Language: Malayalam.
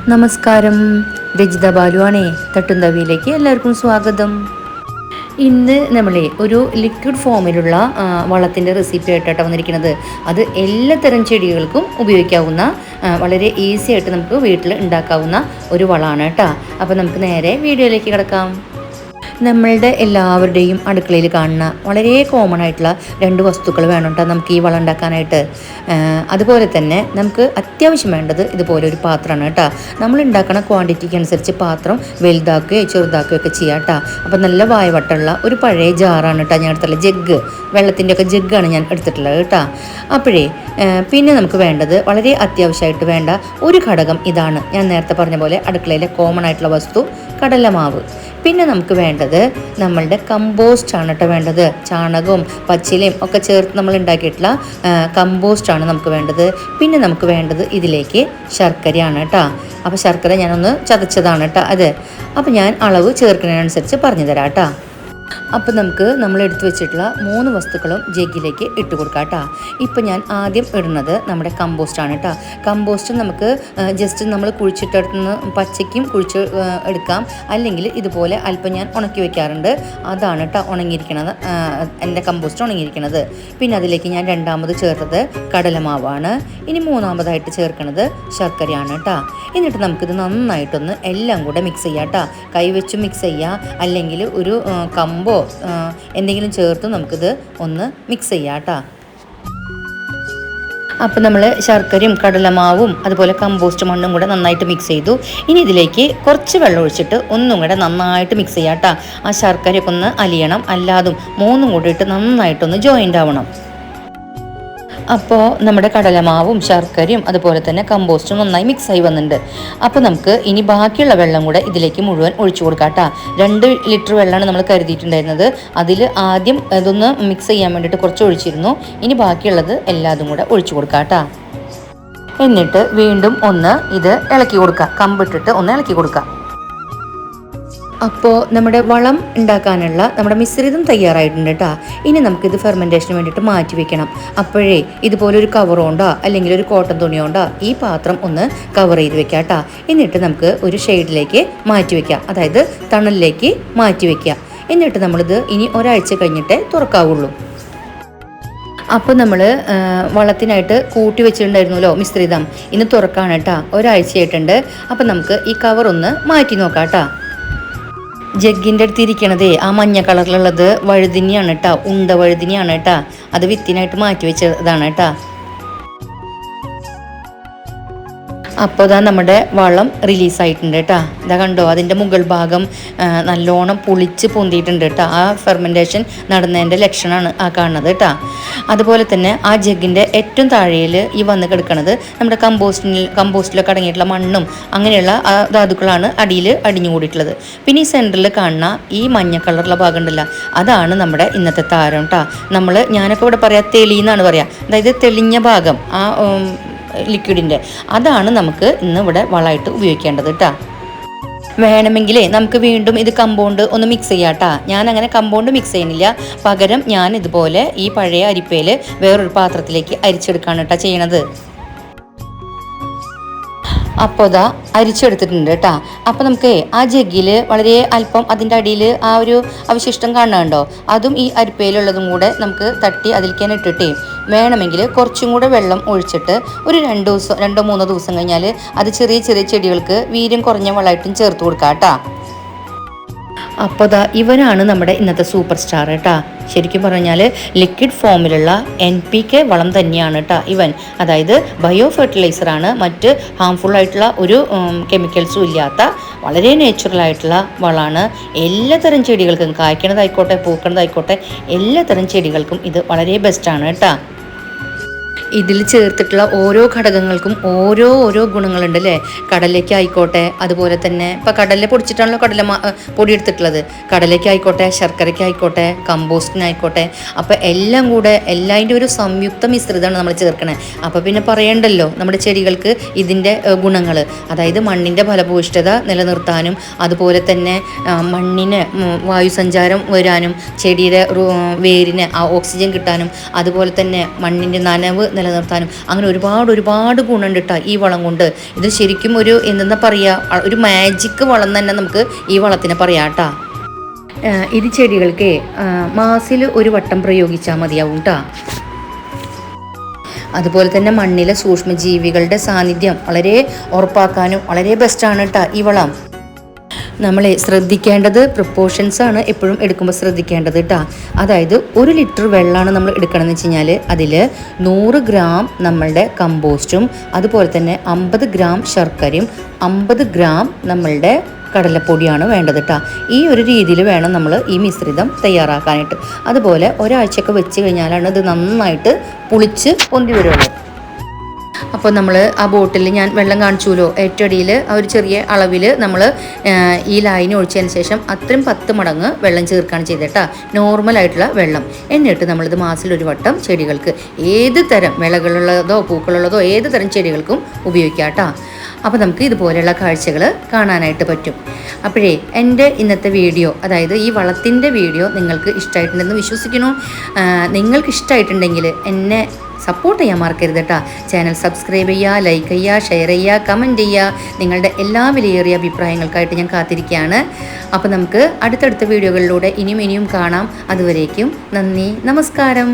നമസ്കാരം, രജിത ബാലുവാണേ. തട്ടുന്തവിയിലേക്ക് എല്ലാവർക്കും സ്വാഗതം. ഇന്ന് നമ്മളെ ഒരു ലിക്വിഡ് ഫോമിലുള്ള വളത്തിൻ്റെ റെസിപ്പി ആയിട്ടാണ് വന്നിരിക്കുന്നത്. അത് എല്ലാത്തരം ചെടികൾക്കും ഉപയോഗിക്കാവുന്ന വളരെ ഈസി ആയിട്ട് നമുക്ക് വീട്ടിൽ ഉണ്ടാക്കാവുന്ന ഒരു വളമാണ് കേട്ടോ. അപ്പോൾ നമുക്ക് നേരെ വീഡിയോയിലേക്ക് കിടക്കാം. നമ്മളുടെ എല്ലാവരുടെയും അടുക്കളയിൽ കാണുന്ന വളരെ കോമൺ ആയിട്ടുള്ള രണ്ട് വസ്തുക്കൾ വേണം കേട്ടോ നമുക്ക് ഈ വളം ഉണ്ടാക്കാനായിട്ട്. അതുപോലെ തന്നെ നമുക്ക് അത്യാവശ്യം വേണ്ടത് ഇതുപോലെ ഒരു പാത്രമാണ് കേട്ടോ. നമ്മൾ ഉണ്ടാക്കുന്ന ക്വാണ്ടിറ്റിക്ക് അനുസരിച്ച് പാത്രം വലുതാക്കുകയോ ചെറുതാക്കുകയോ ഒക്കെ ചെയ്യാം കേട്ടോ. അപ്പോൾ നല്ല വായവട്ടമുള്ള ഒരു പഴയ ജാറാണ് കേട്ടോ ഞാൻ എടുത്തുള്ളത്. ജഗ്ഗ്, വെള്ളത്തിൻ്റെ ഒക്കെ ജഗ്ഗാണ് ഞാൻ എടുത്തിട്ടുള്ളത് കേട്ടോ. അപ്പോഴേ പിന്നെ നമുക്ക് വേണ്ടത് വളരെ അത്യാവശ്യമായിട്ട് വേണ്ട ഒരു ഘടകം ഇതാണ്. ഞാൻ നേരത്തെ പറഞ്ഞ പോലെ അടുക്കളയിലെ കോമൺ ആയിട്ടുള്ള വസ്തു കടലമാവ്. പിന്നെ നമുക്ക് വേണ്ടത് നമ്മളുടെ കമ്പോസ്റ്റാണ് കേട്ടോ വേണ്ടത്. ചാണകവും പച്ചിലയും ഒക്കെ ചേർത്ത് നമ്മൾ ഉണ്ടാക്കിയിട്ടുള്ള കമ്പോസ്റ്റാണ് നമുക്ക് വേണ്ടത്. പിന്നെ നമുക്ക് വേണ്ടത് ഇതിലേക്ക് ശർക്കരയാണ് കേട്ടോ. അപ്പോൾ ശർക്കര ഞാനൊന്ന് ചതച്ചതാണ് കേട്ടോ അത്. അപ്പോൾ ഞാൻ അളവ് ചേർക്കുന്നതിനനുസരിച്ച് പറഞ്ഞു തരാം കേട്ടോ. അപ്പോൾ നമുക്ക് നമ്മൾ എടുത്തു വെച്ചിട്ടുള്ള 3 വസ്തുക്കളും ജഗ്ഗിലേക്ക് ഇട്ട് കൊടുക്കാം കേട്ടോ. ഇപ്പോൾ ഞാൻ ആദ്യം ഇടുന്നത് നമ്മുടെ കമ്പോസ്റ്റാണ് കേട്ടോ. കമ്പോസ്റ്റ് നമുക്ക് ജസ്റ്റ് നമ്മൾ കുഴിച്ചിട്ടെടുത്തുനിന്ന് പച്ചയ്ക്കും കുഴിച്ച് എടുക്കാം, അല്ലെങ്കിൽ ഇതുപോലെ അല്പം ഞാൻ ഉണക്കി വെക്കാറുണ്ട്. അതാണ് കേട്ടോ ഉണങ്ങിയിരിക്കുന്നത്, എൻ്റെ കമ്പോസ്റ്റ് ഉണങ്ങിയിരിക്കുന്നത്. പിന്നെ അതിലേക്ക് ഞാൻ രണ്ടാമത് ചേർത്തത് കടലമാവാണ്. ഇനി മൂന്നാമതായിട്ട് ചേർക്കുന്നത് ശർക്കരയാണ് കേട്ടോ. എന്നിട്ട് നമുക്കിത് നന്നായിട്ടൊന്ന് എല്ലാം കൂടെ മിക്സ് ചെയ്യാം കേട്ടോ. കൈവച്ച് മിക്സ് ചെയ്യുക, അല്ലെങ്കിൽ ഒരു കമ്പോ എന്തെങ്കിലും ചേർത്ത് നമുക്കിത് ഒന്ന് മിക്സ് ചെയ്യാം കേട്ടോ. അപ്പോൾ നമ്മൾ ശർക്കരയും കടലമാവും അതുപോലെ കമ്പോസ്റ്റ് മണ്ണും കൂടെ നന്നായിട്ട് മിക്സ് ചെയ്തു. ഇനി ഇതിലേക്ക് കുറച്ച് വെള്ളം ഒഴിച്ചിട്ട് ഒന്നും കൂടെ നന്നായിട്ട് മിക്സ് ചെയ്യാം കേട്ടോ. ആ ശർക്കരയൊക്കെ ഒന്ന് അലിയണം, അല്ലാതും മൂന്നും കൂടി ഇട്ട് നന്നായിട്ടൊന്ന് ജോയിൻ്റ് ആവണം. അപ്പോൾ നമ്മുടെ കടലമാവും ശർക്കരയും അതുപോലെ തന്നെ കമ്പോസ്റ്റും നന്നായി മിക്സായി വന്നിട്ടുണ്ട്. അപ്പോൾ നമുക്ക് ഇനി ബാക്കിയുള്ള വെള്ളം കൂടെ ഇതിലേക്ക് മുഴുവൻ ഒഴിച്ചു കൊടുക്കാം കേട്ടോ. 2 ലിറ്റർ വെള്ളമാണ് നമ്മൾ കരുതിയിട്ടുണ്ടായിരുന്നത്. അതിൽ ആദ്യം ഇതൊന്ന് മിക്സ് ചെയ്യാൻ വേണ്ടിയിട്ട് കുറച്ച് ഒഴിച്ചിരുന്നു. ഇനി ബാക്കിയുള്ളത് എല്ലാതും കൂടെ ഒഴിച്ചു കൊടുക്കാം കേട്ടോ. എന്നിട്ട് വീണ്ടും ഒന്ന് ഇത് ഇളക്കി കൊടുക്കുക, കമ്പിട്ടിട്ട് ഒന്ന് ഇളക്കി കൊടുക്കുക. അപ്പോൾ നമ്മുടെ വളം ഉണ്ടാക്കാനുള്ള നമ്മുടെ മിശ്രിതം തയ്യാറായിട്ടുണ്ട് കേട്ടോ. ഇനി നമുക്കിത് ഫെർമെൻറ്റേഷന് വേണ്ടിയിട്ട് മാറ്റി വെക്കണം. അപ്പോഴേ ഇതുപോലൊരു കവറുകൊണ്ടോ അല്ലെങ്കിൽ ഒരു കോട്ടൺ തുണിയോണ്ടോ ഈ പാത്രം ഒന്ന് കവർ ചെയ്ത് വെക്കാം കേട്ടോ. എന്നിട്ട് നമുക്ക് ഒരു ഷെയ്ഡിലേക്ക് മാറ്റി വയ്ക്കാം, അതായത് തണലിലേക്ക് മാറ്റി വയ്ക്കുക. എന്നിട്ട് നമ്മളിത് ഇനി ഒരാഴ്ച കഴിഞ്ഞിട്ടേ തുറക്കാവുള്ളൂ. അപ്പോൾ നമ്മൾ വളത്തിനായിട്ട് കൂട്ടി വെച്ചിട്ടുണ്ടായിരുന്നല്ലോ മിശ്രിതം, ഇന്ന് തുറക്കാണ് കേട്ടോ. ഒരാഴ്ചയായിട്ടുണ്ട്. അപ്പോൾ നമുക്ക് ഈ കവർ ഒന്ന് മാറ്റി നോക്കാം കേട്ടോ. ജഗ്ഗിൻ്റെ അടുത്ത് ഇരിക്കണതേ ആ മഞ്ഞ കളറിലുള്ളത് വഴുതിനിയാണ് കേട്ടോ, ഉണ്ട വഴുതിനിയാണ് കേട്ടോ. അത് വിത്തിനായിട്ട് മാറ്റി വെച്ചതാണ് കേട്ടോ. അപ്പോൾ ഇതാ നമ്മുടെ വളം റിലീസായിട്ടുണ്ട് കേട്ടോ. ഇതാ കണ്ടോ, അതിൻ്റെ മുകൾ ഭാഗം നല്ലോണം പൊളിച്ച് പൊന്തിയിട്ടുണ്ട് കേട്ടോ. ആ ഫെർമെൻറ്റേഷൻ നടന്നതിൻ്റെ ലക്ഷണമാണ് ആ കാണുന്നത് കേട്ടോ. അതുപോലെ തന്നെ ആ ജഗ്ഗിൻ്റെ ഏറ്റവും താഴെയിൽ ഈ വന്ന് കിടക്കുന്നത് നമ്മുടെ കമ്പോസ്റ്റിലൊക്കെ അടങ്ങിയിട്ടുള്ള മണ്ണും അങ്ങനെയുള്ള ധാതുക്കളാണ് അടിയിൽ അടിഞ്ഞു കൂടിയിട്ടുള്ളത്. പിന്നെ ഈ സെൻറ്ററിൽ കാണുന്ന ഈ മഞ്ഞ കളറുള്ള ഭാഗം ഉണ്ടല്ലോ, അതാണ് നമ്മുടെ ഇന്നത്തെ താരം കേട്ടോ. ഞാനൊക്കെ ഇവിടെ പറയാം തെളിയെന്നാണ് പറയാം, അതായത് തെളിഞ്ഞ ഭാഗം ആ ലിക്വിഡിൻ്റെ, അതാണ് നമുക്ക് ഇന്ന് ഇവിടെ വളമായിട്ട് ഉപയോഗിക്കേണ്ടത് കേട്ടോ. വേണമെങ്കിലേ നമുക്ക് വീണ്ടും ഇത് കമ്പൗണ്ട് ഒന്ന് മിക്സ് ചെയ്യാം കേട്ടോ. ഞാൻ അങ്ങനെ കമ്പൗണ്ട് മിക്സ് ചെയ്യുന്നില്ല, പകരം ഞാൻ ഇതുപോലെ ഈ പഴയ അരിപ്പയിൽ വേറൊരു പാത്രത്തിലേക്ക് അരിച്ചെടുക്കുകയാണ് കേട്ടോ ചെയ്യണത്. അപ്പോൾ ഇതാ അരിച്ചെടുത്തിട്ടുണ്ട് കേട്ടോ. അപ്പോൾ നമുക്ക് ആ ജഗ്ഗിൽ വളരെ അല്പം അതിൻ്റെ അടിയിൽ ആ ഒരു അവശിഷ്ടം കാണുന്നുണ്ടോ, അതും ഈ അരിപ്പയിലുള്ളതും കൂടെ നമുക്ക് തട്ടി അതിലേക്ക് തന്നെ ഇട്ടിട്ടേ വേണമെങ്കിൽ കുറച്ചും കൂടെ വെള്ളം ഒഴിച്ചിട്ട് ഒരു 2-3 ദിവസം കഴിഞ്ഞാൽ അത് ചെറിയ ചെറിയ ചെടികൾക്ക് വീര്യം കുറഞ്ഞ വളമായിട്ടും ചേർത്ത് കൊടുക്കാം കേട്ടോ. അപ്പോൾ ഇവനാണ് നമ്മുടെ ഇന്നത്തെ സൂപ്പർ സ്റ്റാർ കേട്ടോ. ശരിക്കും പറഞ്ഞാൽ ലിക്വിഡ് ഫോമിലുള്ള NPK വളം തന്നെയാണ് കേട്ടോ ഇവൻ. അതായത് ബയോ ഫെർട്ടിലൈസറാണ്, മറ്റ് ഹാംഫുൾ ആയിട്ടുള്ള ഒരു കെമിക്കൽസും ഇല്ലാത്ത വളരെ നേച്ചുറലായിട്ടുള്ള വളമാണ്. എല്ലാത്തരം ചെടികൾക്കും, കായ്ക്കണതായിക്കോട്ടെ പൂക്കണതായിക്കോട്ടെ, എല്ലാത്തരം ചെടികൾക്കും ഇത് വളരെ ബെസ്റ്റാണ് കേട്ടോ. ഇതിൽ ചേർത്തിട്ടുള്ള ഓരോ ഘടകങ്ങൾക്കും ഓരോ ഗുണങ്ങളുണ്ട് അല്ലേ. കടലയ്ക്കായിക്കോട്ടെ, അതുപോലെ തന്നെ ഇപ്പോൾ കടല പൊടിച്ചിട്ടാണല്ലോ പൊടി എടുത്തിട്ടുള്ളത്. കടലയ്ക്കായിക്കോട്ടെ, ശർക്കരയ്ക്കായിക്കോട്ടെ, കമ്പോസ്റ്റിനായിക്കോട്ടെ, അപ്പോൾ എല്ലാം കൂടെ എല്ലാതിൻ്റെ ഒരു സംയുക്ത മിശ്രിതമാണ് നമ്മൾ ചേർക്കണേ. അപ്പോൾ പിന്നെ പറയണ്ടല്ലോ നമ്മുടെ ചെടികൾക്ക് ഇതിൻ്റെ ഗുണങ്ങൾ. അതായത് മണ്ണിൻ്റെ ഫലഭൂയിഷ്ഠത നിലനിർത്താനും അതുപോലെ തന്നെ മണ്ണിന് വായുസഞ്ചാരം വരാനും ചെടിയുടെ വേരിന് ആ ഓക്സിജൻ കിട്ടാനും അതുപോലെ തന്നെ മണ്ണിൻ്റെ നനവ് നിലനിർത്താനും അങ്ങനെ ഒരുപാട് ഗുണമുണ്ട് കേട്ടോ ഈ വളം കൊണ്ട്. ഇത് ശരിക്കും ഒരു എന്തെന്നാ പറയുക, ഒരു മാജിക് വളം തന്നെ നമുക്ക് ഈ വളത്തിനെ പറയാം കേട്ടോ. ഇത് ചെടികൾക്ക് മാസത്തിൽ ഒരു വട്ടം പ്രയോഗിച്ചാൽ മതിയാവും കേട്ടോ. അതുപോലെ തന്നെ മണ്ണിലെ സൂക്ഷ്മജീവികളുടെ സാന്നിധ്യം വളരെ ഉറപ്പാക്കാനും വളരെ ബെസ്റ്റാണ് കേട്ടോ ഈ വളം. നമ്മൾ ശ്രദ്ധിക്കേണ്ടത് പ്രിപ്പോർഷൻസാണ് എപ്പോഴും എടുക്കുമ്പോൾ ശ്രദ്ധിക്കേണ്ടത് കേട്ടോ. അതായത് 1 ലിറ്റർ വെള്ളമാണ് നമ്മൾ എടുക്കണമെന്ന് വെച്ച് കഴിഞ്ഞാൽ അതിൽ 100 ഗ്രാം നമ്മളുടെ കമ്പോസ്റ്റും അതുപോലെ തന്നെ 50 ഗ്രാം ശർക്കരയും 50 ഗ്രാം നമ്മളുടെ കടലപ്പൊടിയാണ് വേണ്ടത് കേട്ടോ. ഈ ഒരു രീതിയിൽ വേണം നമ്മൾ ഈ മിശ്രിതം തയ്യാറാക്കാനായിട്ട്. അതുപോലെ ഒരാഴ്ചയൊക്കെ വെച്ച് കഴിഞ്ഞാലാണ് ഇത് നന്നായിട്ട് പുളിച്ച് പൊന്തി വരുള്ളൂ. അപ്പോൾ നമ്മൾ ആ ബോട്ടിൽ ഞാൻ വെള്ളം കാണിച്ചുല്ലോ, ഏറ്റവും അടിയിൽ ആ ഒരു ചെറിയ അളവിൽ നമ്മൾ ഈ ലായനി ഒഴിച്ചതിന് ശേഷം അത്രയും 10 മടങ്ങ് വെള്ളം ചേർക്കുകയാണ് ചെയ്തേട്ടാ, നോർമലായിട്ടുള്ള വെള്ളം. എന്നിട്ട് നമ്മളിത് മാസത്തിൽ ഒരു വട്ടം ചെടികൾക്ക് ഏത് തരം വിളകളുള്ളതോ പൂക്കളുള്ളതോ ഏത് തരം ചെടികൾക്കും ഉപയോഗിക്കാം കേട്ടോ. അപ്പോൾ നമുക്ക് ഇതുപോലെയുള്ള കാഴ്ചകൾ കാണാനായിട്ട് പറ്റും. അപ്പോഴേ എൻ്റെ ഇന്നത്തെ വീഡിയോ, അതായത് ഈ വളത്തിൻ്റെ വീഡിയോ നിങ്ങൾക്ക് ഇഷ്ടമായിട്ടുണ്ടെന്ന് വിശ്വസിക്കുന്നു. നിങ്ങൾക്ക് ഇഷ്ടമായിട്ടുണ്ടെങ്കിൽ എന്നെ സപ്പോർട്ട് ചെയ്യാൻ മറക്കരുത് കേട്ടോ. ചാനൽ സബ്സ്ക്രൈബ് ചെയ്യുക, ലൈക്ക് ചെയ്യുക, ഷെയർ ചെയ്യുക, കമൻറ്റ് ചെയ്യുക. നിങ്ങളുടെ എല്ലാ വിലയേറിയ അഭിപ്രായങ്ങൾക്കായിട്ട് ഞാൻ കാത്തിരിക്കുകയാണ്. അപ്പോൾ നമുക്ക് അടുത്തടുത്ത വീഡിയോകളിലൂടെ ഇനിയും കാണാം. അതുവരേക്കും നന്ദി, നമസ്കാരം.